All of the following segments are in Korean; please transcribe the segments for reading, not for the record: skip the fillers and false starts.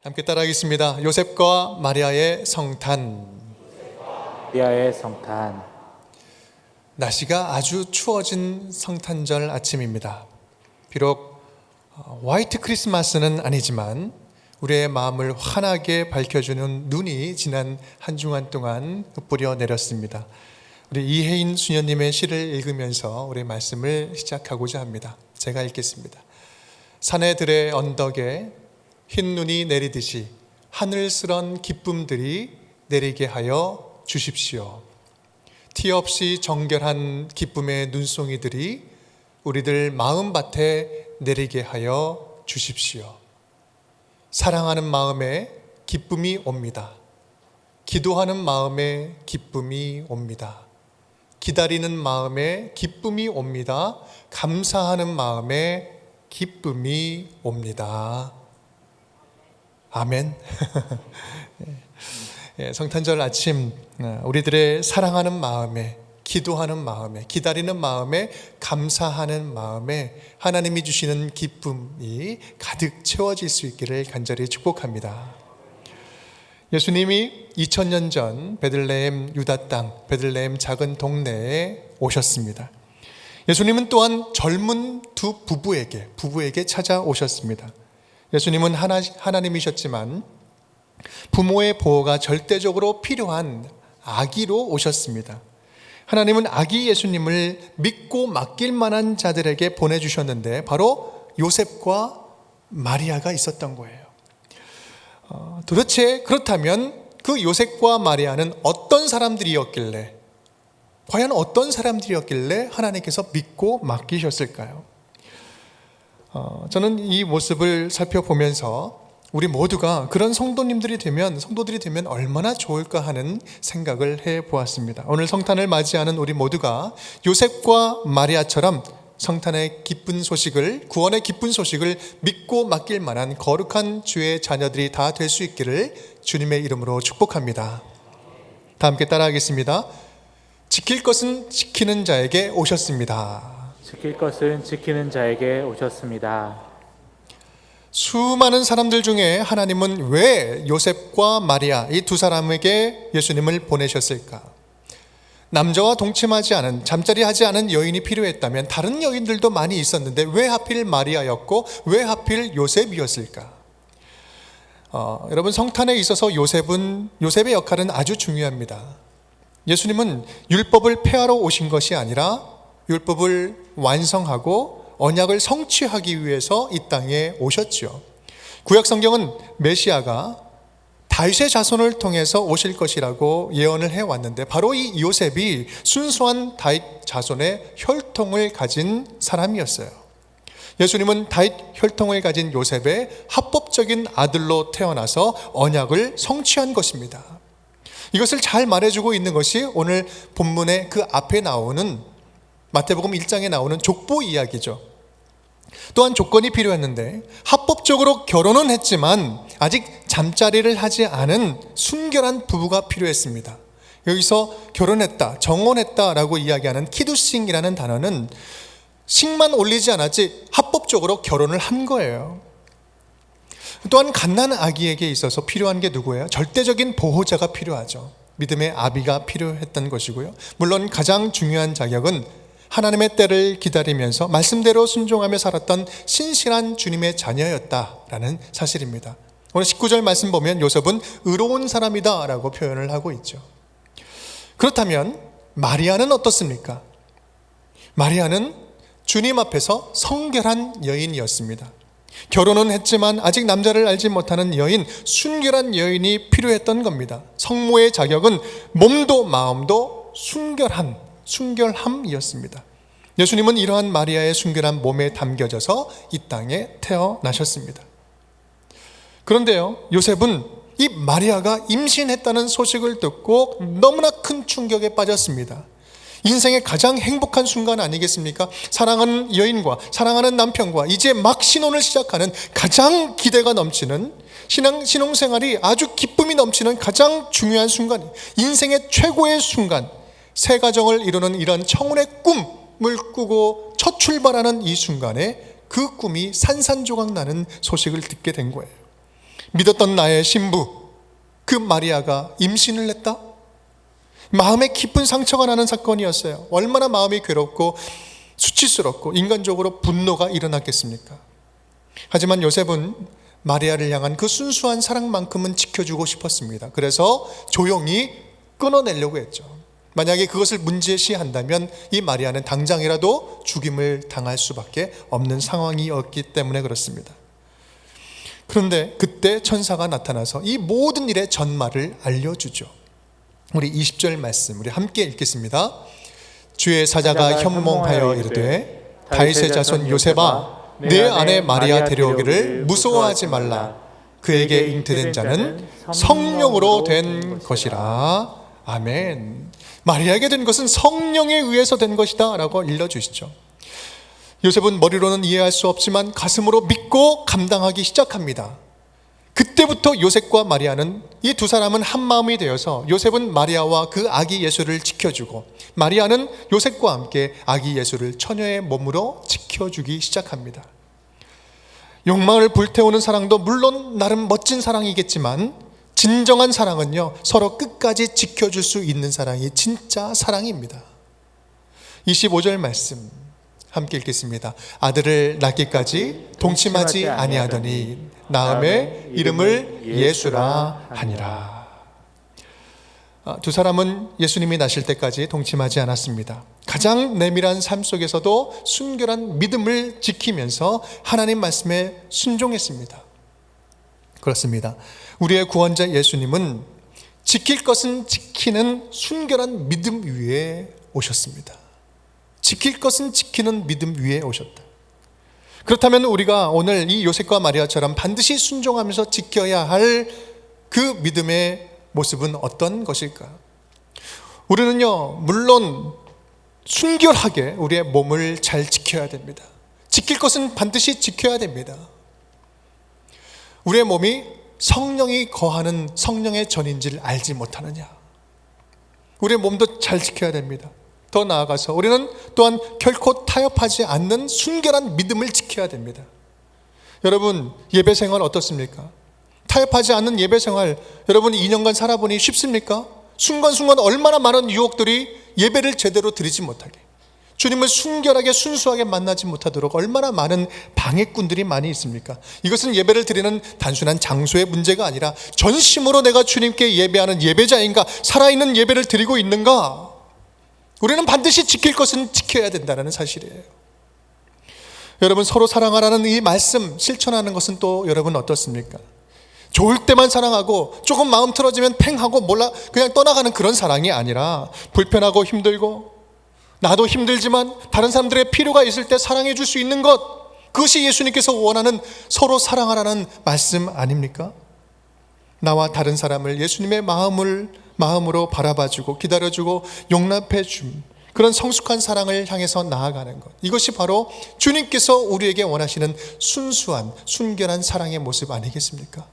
함께 따라하겠습니다. 요셉과 마리아의 성탄. 마리아의 성탄. 날씨가 아주 추워진 성탄절 아침입니다. 비록 화이트 크리스마스는 아니지만 우리의 마음을 환하게 밝혀주는 눈이 지난 한 주간 동안 뿌려 내렸습니다. 우리 이혜인 수녀님의 시를 읽으면서 우리 말씀을 시작하고자 합니다. 제가 읽겠습니다. 산의 언덕에 흰 눈이 내리듯이 하늘스런 기쁨들이 내리게 하여 주십시오. 티 없이 정결한 기쁨의 눈송이들이 우리들 마음밭에 내리게 하여 주십시오. 사랑하는 마음에 기쁨이 옵니다. 기도하는 마음에 기쁨이 옵니다. 기다리는 마음에 기쁨이 옵니다. 감사하는 마음에 기쁨이 옵니다. 아멘. 성탄절 아침 우리들의 사랑하는 마음에, 기도하는 마음에, 기다리는 마음에, 감사하는 마음에 하나님이 주시는 기쁨이 가득 채워질 수 있기를 간절히 축복합니다. 예수님이 2000년 전 베들레헴 유다 땅, 베들레헴 작은 동네에 오셨습니다. 예수님은 또한 젊은 두 부부에게 찾아오셨습니다. 예수님은 하나님이셨지만 부모의 보호가 절대적으로 필요한 아기로 오셨습니다. 하나님은 아기 예수님을 믿고 맡길 만한 자들에게 보내주셨는데 바로 요셉과 마리아가 있었던 거예요. 도대체 그렇다면 그 요셉과 마리아는 어떤 사람들이었길래, 과연 어떤 사람들이었길래 하나님께서 믿고 맡기셨을까요? 저는 이 모습을 살펴보면서 우리 모두가 그런 성도들이 되면 얼마나 좋을까 하는 생각을 해보았습니다. 오늘 성탄을 맞이하는 우리 모두가 요셉과 마리아처럼 성탄의 기쁜 소식을, 구원의 기쁜 소식을 믿고 맡길 만한 거룩한 주의 자녀들이 다 될 수 있기를 주님의 이름으로 축복합니다. 다 함께 따라하겠습니다. 지킬 것은 지키는 자에게 오셨습니다. 지킬 것은 지키는 자에게 오셨습니다. 수많은 사람들 중에 하나님은 왜 요셉과 마리아 이 두 사람에게 예수님을 보내셨을까? 남자와 동침하지 않은, 잠자리하지 않은 여인이 필요했다면 다른 여인들도 많이 있었는데 왜 하필 마리아였고 왜 하필 요셉이었을까? 여러분, 성탄에 있어서 요셉의 역할은 아주 중요합니다. 예수님은 율법을 폐하러 오신 것이 아니라 율법을 완성하고 언약을 성취하기 위해서 이 땅에 오셨죠. 구약 성경은 메시아가 다윗의 자손을 통해서 오실 것이라고 예언을 해왔는데 바로 이 요셉이 순수한 다윗 자손의 혈통을 가진 사람이었어요. 예수님은 다윗 혈통을 가진 요셉의 합법적인 아들로 태어나서 언약을 성취한 것입니다. 이것을 잘 말해주고 있는 것이 오늘 본문의 그 앞에 나오는 마태복음 1장에 나오는 족보 이야기죠. 또한 조건이 필요했는데 합법적으로 결혼은 했지만 아직 잠자리를 하지 않은 순결한 부부가 필요했습니다. 여기서 결혼했다, 정혼했다라고 이야기하는 키두싱이라는 단어는 식만 올리지 않았지 합법적으로 결혼을 한 거예요. 또한 갓난 아기에게 있어서 필요한 게 누구예요? 절대적인 보호자가 필요하죠. 믿음의 아비가 필요했던 것이고요. 물론 가장 중요한 자격은 하나님의 때를 기다리면서 말씀대로 순종하며 살았던 신실한 주님의 자녀였다라는 사실입니다. 오늘 19절 말씀 보면 요셉은 의로운 사람이다 라고 표현을 하고 있죠. 그렇다면 마리아는 어떻습니까? 마리아는 주님 앞에서 성결한 여인이었습니다. 결혼은 했지만 아직 남자를 알지 못하는 여인, 순결한 여인이 필요했던 겁니다. 성모의 자격은 몸도 마음도 순결함이었습니다. 예수님은 이러한 마리아의 순결한 몸에 담겨져서 이 땅에 태어나셨습니다. 그런데요, 요셉은 이 마리아가 임신했다는 소식을 듣고 너무나 큰 충격에 빠졌습니다. 인생의 가장 행복한 순간 아니겠습니까? 사랑하는 여인과 사랑하는 남편과 이제 막 신혼을 시작하는 가장 기대가 넘치는 신혼생활이 아주 기쁨이 넘치는 가장 중요한 순간, 인생의 최고의 순간, 새 가정을 이루는 이런 청혼의 꿈을 꾸고 첫 출발하는 이 순간에 그 꿈이 산산조각 나는 소식을 듣게 된 거예요. 믿었던 나의 신부 그 마리아가 임신을 했다? 마음에 깊은 상처가 나는 사건이었어요. 얼마나 마음이 괴롭고 수치스럽고 인간적으로 분노가 일어났겠습니까? 하지만 요셉은 마리아를 향한 그 순수한 사랑만큼은 지켜주고 싶었습니다. 그래서 조용히 끊어내려고 했죠. 만약에 그것을 문제시한다면 이 마리아는 당장이라도 죽임을 당할 수밖에 없는 상황이었기 때문에 그렇습니다. 그런데 그때 천사가 나타나서 이 모든 일의 전말을 알려주죠. 우리 20절 말씀 우리 함께 읽겠습니다. 주의 사자가 현몽하여 이르되 다윗의 자손 요셉아 내 아내 마리아 데려오기를 무서워하지 말라. 그에게 잉태된 자는 성령으로 된 것이라. 아멘. 마리아에게 된 것은 성령에 의해서 된 것이다 라고 일러주시죠. 요셉은 머리로는 이해할 수 없지만 가슴으로 믿고 감당하기 시작합니다. 그때부터 요셉과 마리아는 이 두 사람은 한 마음이 되어서 요셉은 마리아와 그 아기 예수를 지켜주고 마리아는 요셉과 함께 아기 예수를 처녀의 몸으로 지켜주기 시작합니다. 욕망을 불태우는 사랑도 물론 나름 멋진 사랑이겠지만 진정한 사랑은요, 서로 끝까지 지켜줄 수 있는 사랑이 진짜 사랑입니다. 25절 말씀 함께 읽겠습니다. 아들을 낳기까지 동침하지 아니하더니 낳음에 이름을 예수라 하니라. 두 사람은 예수님이 나실 때까지 동침하지 않았습니다. 가장 내밀한 삶 속에서도 순결한 믿음을 지키면서 하나님 말씀에 순종했습니다. 그렇습니다. 우리의 구원자 예수님은 지킬 것은 지키는 순결한 믿음 위에 오셨습니다. 지킬 것은 지키는 믿음 위에 오셨다. 그렇다면 우리가 오늘 이 요셉과 마리아처럼 반드시 순종하면서 지켜야 할 그 믿음의 모습은 어떤 것일까? 우리는요, 물론 순결하게 우리의 몸을 잘 지켜야 됩니다. 지킬 것은 반드시 지켜야 됩니다. 우리의 몸이 성령이 거하는 성령의 전인지를 알지 못하느냐? 우리의 몸도 잘 지켜야 됩니다. 더 나아가서 우리는 또한 결코 타협하지 않는 순결한 믿음을 지켜야 됩니다. 여러분, 예배 생활 어떻습니까? 타협하지 않는 예배 생활 여러분이 2년간 살아보니 쉽습니까? 순간순간 얼마나 많은 유혹들이 예배를 제대로 드리지 못하게, 주님을 순결하게 순수하게 만나지 못하도록 얼마나 많은 방해꾼들이 많이 있습니까? 이것은 예배를 드리는 단순한 장소의 문제가 아니라 전심으로 내가 주님께 예배하는 예배자인가, 살아있는 예배를 드리고 있는가, 우리는 반드시 지킬 것은 지켜야 된다는 사실이에요. 여러분, 서로 사랑하라는 이 말씀 실천하는 것은 또 여러분 어떻습니까? 좋을 때만 사랑하고 조금 마음 틀어지면 팽하고 몰라 그냥 떠나가는 그런 사랑이 아니라 불편하고 힘들고 나도 힘들지만 다른 사람들의 필요가 있을 때 사랑해 줄 수 있는 것, 그것이 예수님께서 원하는 서로 사랑하라는 말씀 아닙니까? 나와 다른 사람을 예수님의 마음으로 바라봐주고 기다려주고 용납해줌, 그런 성숙한 사랑을 향해서 나아가는 것, 이것이 바로 주님께서 우리에게 원하시는 순수한 순결한 사랑의 모습 아니겠습니까?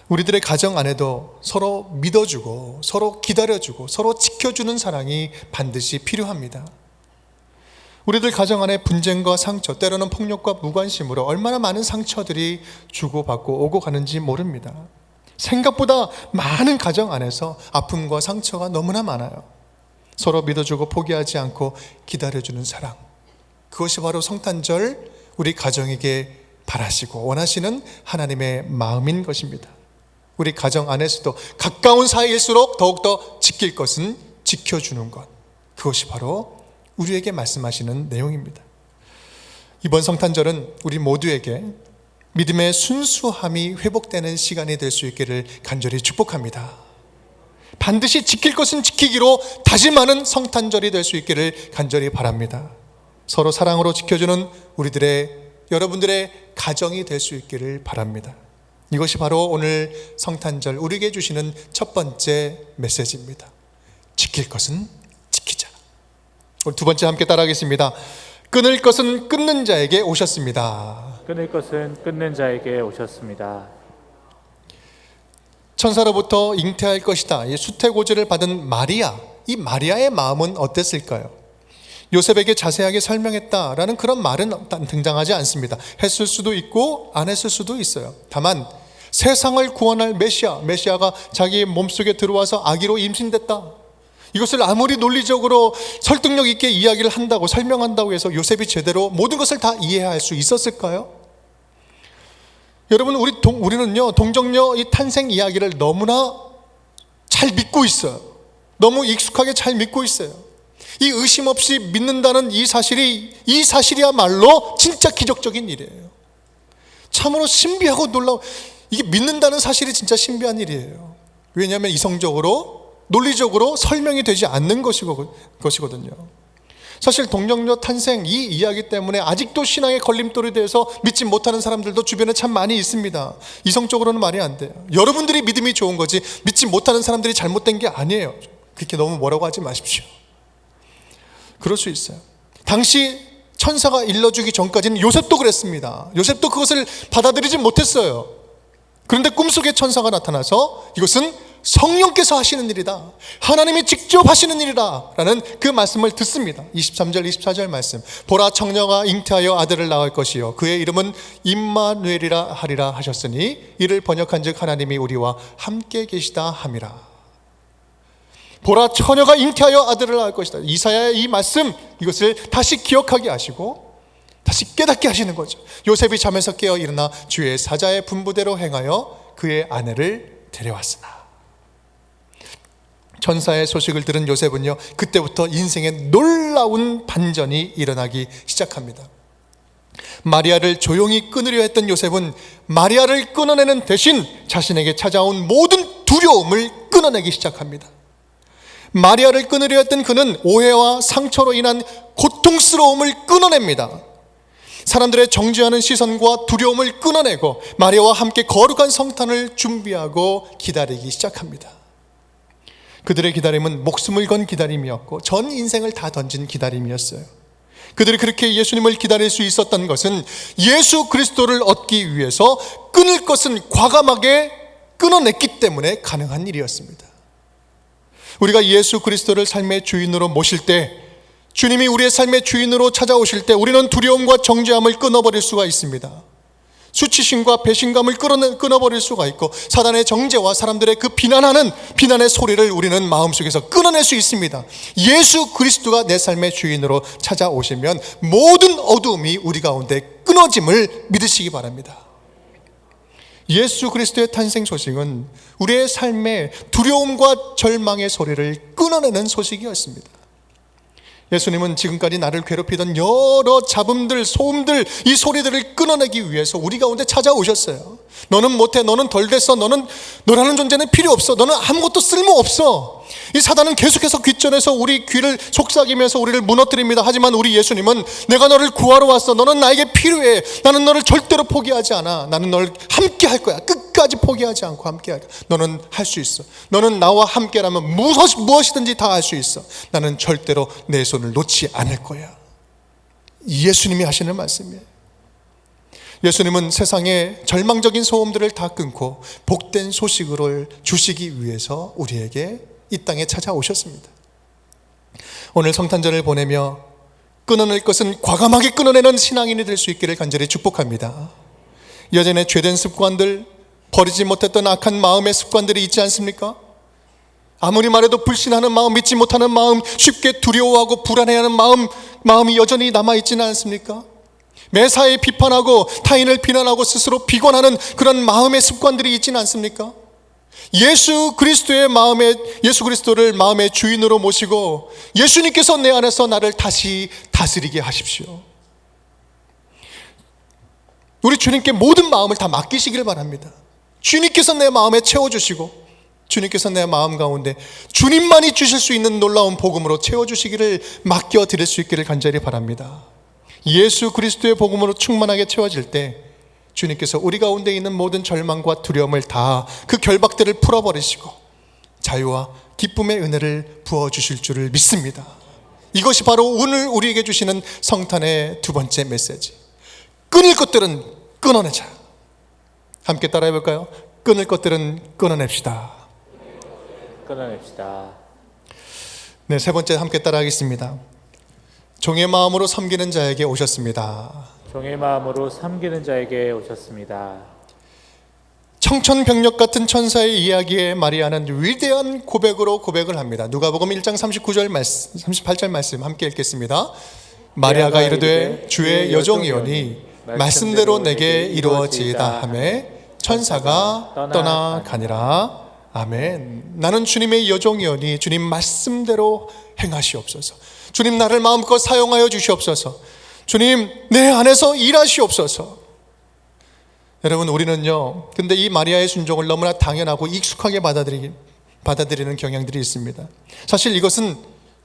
우리들의 가정 안에도 서로 믿어주고 서로 기다려주고 서로 지켜주는 사랑이 반드시 필요합니다. 우리들 가정 안에 분쟁과 상처, 때로는 폭력과 무관심으로 얼마나 많은 상처들이 주고받고 오고 가는지 모릅니다. 생각보다 많은 가정 안에서 아픔과 상처가 너무나 많아요. 서로 믿어주고 포기하지 않고 기다려주는 사랑, 그것이 바로 성탄절 우리 가정에게 바라시고 원하시는 하나님의 마음인 것입니다. 우리 가정 안에서도 가까운 사이일수록 더욱더 지킬 것은 지켜주는 것, 그것이 바로 우리에게 말씀하시는 내용입니다. 이번 성탄절은 우리 모두에게 믿음의 순수함이 회복되는 시간이 될 수 있기를 간절히 축복합니다. 반드시 지킬 것은 지키기로 다짐하는 성탄절이 될 수 있기를 간절히 바랍니다. 서로 사랑으로 지켜주는 여러분들의 가정이 될 수 있기를 바랍니다. 이것이 바로 오늘 성탄절 우리에게 주시는 첫 번째 메시지입니다. 지킬 것은 지키자. 우리 두 번째 함께 따라하겠습니다. 끊을 것은 끊는 자에게 오셨습니다. 끊을 것은 끊는 자에게 오셨습니다. 천사로부터 잉태할 것이다, 이 수태고지를 받은 마리아, 이 마리아의 마음은 어땠을까요? 요셉에게 자세하게 설명했다라는 그런 말은 등장하지 않습니다. 했을 수도 있고 안 했을 수도 있어요. 다만 세상을 구원할 메시아가 자기의 몸속에 들어와서 아기로 임신됐다, 이것을 아무리 논리적으로 설득력 있게 이야기를 한다고 설명한다고 해서 요셉이 제대로 모든 것을 다 이해할 수 있었을까요? 여러분, 우리는요 동정녀 이 탄생 이야기를 너무나 잘 믿고 있어요. 너무 익숙하게 잘 믿고 있어요. 이 의심 없이 믿는다는 이 사실이야말로 진짜 기적적인 일이에요. 참으로 신비하고 놀라운, 이게 믿는다는 사실이 진짜 신비한 일이에요. 왜냐하면 이성적으로 논리적으로 설명이 되지 않는 것이거든요. 사실 동정녀 탄생 이 이야기 때문에 아직도 신앙의 걸림돌이 돼서 믿지 못하는 사람들도 주변에 참 많이 있습니다. 이성적으로는 말이 안 돼요. 여러분들이 믿음이 좋은 거지 믿지 못하는 사람들이 잘못된 게 아니에요. 그렇게 너무 뭐라고 하지 마십시오. 그럴 수 있어요. 당시 천사가 일러주기 전까지는 요셉도 그랬습니다. 요셉도 그것을 받아들이지 못했어요. 그런데 꿈속에 천사가 나타나서 이것은 성령께서 하시는 일이다, 하나님이 직접 하시는 일이다 라는 그 말씀을 듣습니다. 23절 24절 말씀, 보라 청녀가 잉태하여 아들을 낳을 것이요 그의 이름은 임마누엘이라 하리라 하셨으니 이를 번역한 즉 하나님이 우리와 함께 계시다 함이라. 보라 처녀가 잉태하여 아들을 낳을 것이다. 이사야의 이 말씀, 이것을 다시 기억하게 하시고 다시 깨닫게 하시는 거죠. 요셉이 잠에서 깨어 일어나 주의 사자의 분부대로 행하여 그의 아내를 데려왔으나. 천사의 소식을 들은 요셉은요 그때부터 인생에 놀라운 반전이 일어나기 시작합니다. 마리아를 조용히 끊으려 했던 요셉은 마리아를 끊어내는 대신 자신에게 찾아온 모든 두려움을 끊어내기 시작합니다. 마리아를 끊으려 했던 그는 오해와 상처로 인한 고통스러움을 끊어냅니다. 사람들의 정죄하는 시선과 두려움을 끊어내고 마리아와 함께 거룩한 성탄을 준비하고 기다리기 시작합니다. 그들의 기다림은 목숨을 건 기다림이었고 전 인생을 다 던진 기다림이었어요. 그들이 그렇게 예수님을 기다릴 수 있었던 것은 예수 그리스도를 얻기 위해서 끊을 것은 과감하게 끊어냈기 때문에 가능한 일이었습니다. 우리가 예수 그리스도를 삶의 주인으로 모실 때, 주님이 우리의 삶의 주인으로 찾아오실 때 우리는 두려움과 정죄함을 끊어버릴 수가 있습니다. 수치심과 배신감을 끊어버릴 수가 있고 사단의 정죄와 사람들의 그 비난의 소리를 우리는 마음속에서 끊어낼 수 있습니다. 예수 그리스도가 내 삶의 주인으로 찾아오시면 모든 어두움이 우리 가운데 끊어짐을 믿으시기 바랍니다. 예수 그리스도의 탄생 소식은 우리의 삶의 두려움과 절망의 소리를 끊어내는 소식이었습니다. 예수님은 지금까지 나를 괴롭히던 여러 잡음들, 소음들, 이 소리들을 끊어내기 위해서 우리 가운데 찾아오셨어요. 너는 못해, 너는 덜 됐어, 너라는 존재는 필요 없어, 너는 아무것도 쓸모없어. 이 사단은 계속해서 귓전에서 우리 귀를 속삭이면서 우리를 무너뜨립니다. 하지만 우리 예수님은 내가 너를 구하러 왔어, 너는 나에게 필요해, 나는 너를 절대로 포기하지 않아, 나는 너를 함께 할 거야, 끝까지 포기하지 않고 함께 할 거야. 너는 할 수 있어. 너는 나와 함께라면 무엇이든지 다 할 수 있어. 나는 절대로 내 손을 놓지 않을 거야. 예수님이 하시는 말씀이에요. 예수님은 세상의 절망적인 소음들을 다 끊고 복된 소식을 주시기 위해서 우리에게 이 땅에 찾아오셨습니다. 오늘 성탄절을 보내며 끊어낼 것은 과감하게 끊어내는 신앙인이 될 수 있기를 간절히 축복합니다. 여전의 죄된 습관들, 버리지 못했던 악한 마음의 습관들이 있지 않습니까? 아무리 말해도 불신하는 마음, 믿지 못하는 마음, 쉽게 두려워하고 불안해하는 마음이 여전히 남아있지는 않습니까? 매사에 비판하고 타인을 비난하고 스스로 비관하는 그런 마음의 습관들이 있지는 않습니까? 예수 그리스도를 마음의 주인으로 모시고 예수님께서 내 안에서 나를 다시 다스리게 하십시오. 우리 주님께 모든 마음을 다 맡기시길 바랍니다. 주님께서 내 마음에 채워주시고 주님께서 내 마음 가운데 주님만이 주실 수 있는 놀라운 복음으로 채워주시기를 맡겨드릴 수 있기를 간절히 바랍니다. 예수 그리스도의 복음으로 충만하게 채워질 때 주님께서 우리 가운데 있는 모든 절망과 두려움을 다 그 결박들을 풀어버리시고 자유와 기쁨의 은혜를 부어주실 줄을 믿습니다. 이것이 바로 오늘 우리에게 주시는 성탄의 두 번째 메시지. 끊을 것들은 끊어내자. 함께 따라해 볼까요? 끊을 것들은 끊어냅시다. 끊어냅시다. 네, 세 번째 함께 따라하겠습니다. 종의 마음으로 섬기는 자에게 오셨습니다. 종의 마음으로 섬기는 자에게 오셨습니다. 청천벽력 같은 천사의 이야기에 마리아는 위대한 고백으로 고백을 합니다. 누가복음 1장 38절 말씀 함께 읽겠습니다. 마리아가 이르되 주의 여종이오니 말씀대로 내게 이루어지이다 하매 천사가 떠나가니라. 아멘. 나는 주님의 여종이오니 주님 말씀대로 행하시옵소서. 주님 나를 마음껏 사용하여 주시옵소서. 주님 내 안에서 일하시옵소서. 여러분, 우리는요, 근데 이 마리아의 순종을 너무나 당연하고 익숙하게 받아들이는 경향들이 있습니다. 사실 이것은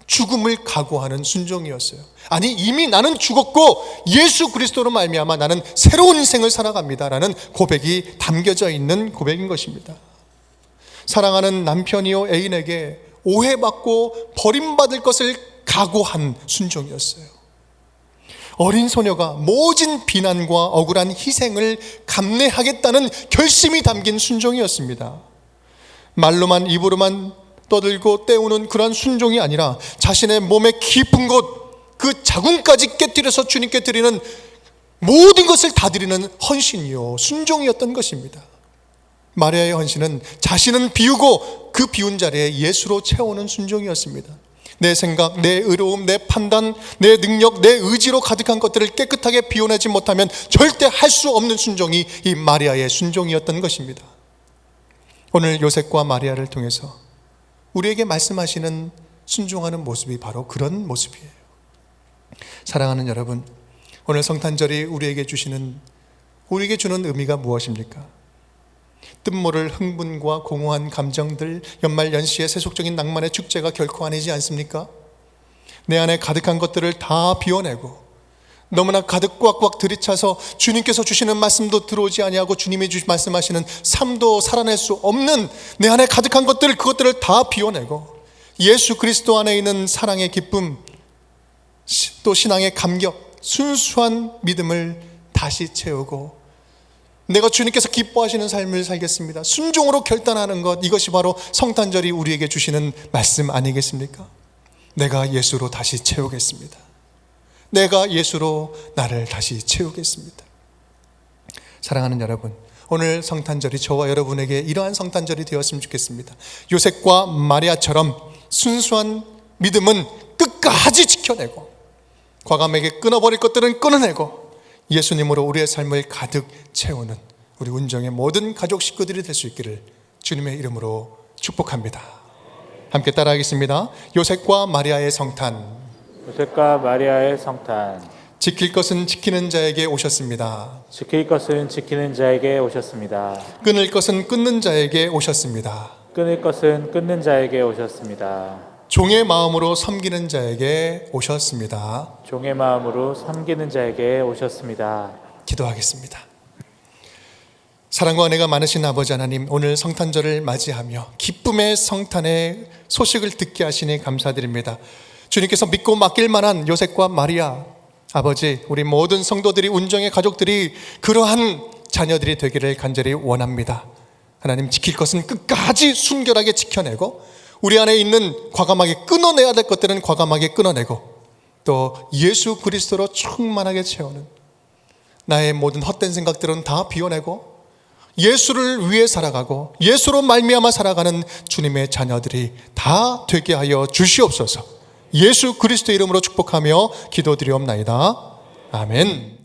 죽음을 각오하는 순종이었어요. 아니, 이미 나는 죽었고 예수 그리스도로 말미암아 나는 새로운 인생을 살아갑니다라는 고백이 담겨져 있는 고백인 것입니다. 사랑하는 남편이요 애인에게 오해받고 버림받을 것을 각오한 순종이었어요. 어린 소녀가 모진 비난과 억울한 희생을 감내하겠다는 결심이 담긴 순종이었습니다. 말로만 입으로만 떠들고 때우는 그러한 순종이 아니라 자신의 몸의 깊은 곳 그 자궁까지 깨뜨려서 주님께 드리는 모든 것을 다 드리는 헌신이요 순종이었던 것입니다. 마리아의 헌신은 자신은 비우고 그 비운 자리에 예수로 채우는 순종이었습니다. 내 생각, 내 의로움, 내 판단, 내 능력, 내 의지로 가득한 것들을 깨끗하게 비워내지 못하면 절대 할 수 없는 순종이 이 마리아의 순종이었던 것입니다. 오늘 요셉과 마리아를 통해서 우리에게 말씀하시는 순종하는 모습이 바로 그런 모습이에요. 사랑하는 여러분, 오늘 성탄절이 우리에게 주는 의미가 무엇입니까? 뜻모를 흥분과 공허한 감정들, 연말 연시의 세속적인 낭만의 축제가 결코 아니지 않습니까? 내 안에 가득한 것들을 다 비워내고 너무나 가득 꽉꽉 들이차서 주님께서 주시는 말씀도 들어오지 아니하고 주님이 말씀하시는 삶도 살아낼 수 없는 내 안에 가득한 그것들을 다 비워내고 예수 그리스도 안에 있는 사랑의 기쁨, 또 신앙의 감격, 순수한 믿음을 다시 채우고 내가 주님께서 기뻐하시는 삶을 살겠습니다. 순종으로 결단하는 것, 이것이 바로 성탄절이 우리에게 주시는 말씀 아니겠습니까? 내가 예수로 다시 채우겠습니다. 내가 예수로 나를 다시 채우겠습니다. 사랑하는 여러분, 오늘 성탄절이 저와 여러분에게 이러한 성탄절이 되었으면 좋겠습니다. 요셉과 마리아처럼 순수한 믿음은 끝까지 지켜내고 과감하게 끊어버릴 것들은 끊어내고 예수님으로 우리의 삶을 가득 채우는 우리 운정의 모든 가족 식구들이 될 수 있기를 주님의 이름으로 축복합니다. 함께 따라하겠습니다. 요셉과 마리아의 성탄. 요셉과 마리아의 성탄. 지킬 것은 지키는 자에게 오셨습니다. 지킬 것은 지키는 자에게 오셨습니다. 끊을 것은 끊는 자에게 오셨습니다. 끊을 것은 끊는 자에게 오셨습니다. 종의 마음으로 섬기는 자에게 오셨습니다. 종의 마음으로 섬기는 자에게 오셨습니다. 기도하겠습니다. 사랑과 은혜가 많으신 아버지 하나님, 오늘 성탄절을 맞이하며 기쁨의 성탄의 소식을 듣게 하시니 감사드립니다. 주님께서 믿고 맡길 만한 요셉과 마리아, 아버지, 우리 모든 성도들이, 운정의 가족들이 그러한 자녀들이 되기를 간절히 원합니다. 하나님, 지킬 것은 끝까지 순결하게 지켜내고 우리 안에 있는 과감하게 끊어내야 될 것들은 과감하게 끊어내고 또 예수 그리스도로 충만하게 채우는 나의 모든 헛된 생각들은 다 비워내고 예수를 위해 살아가고 예수로 말미암아 살아가는 주님의 자녀들이 다 되게 하여 주시옵소서. 예수 그리스도 이름으로 축복하며 기도드리옵나이다. 아멘.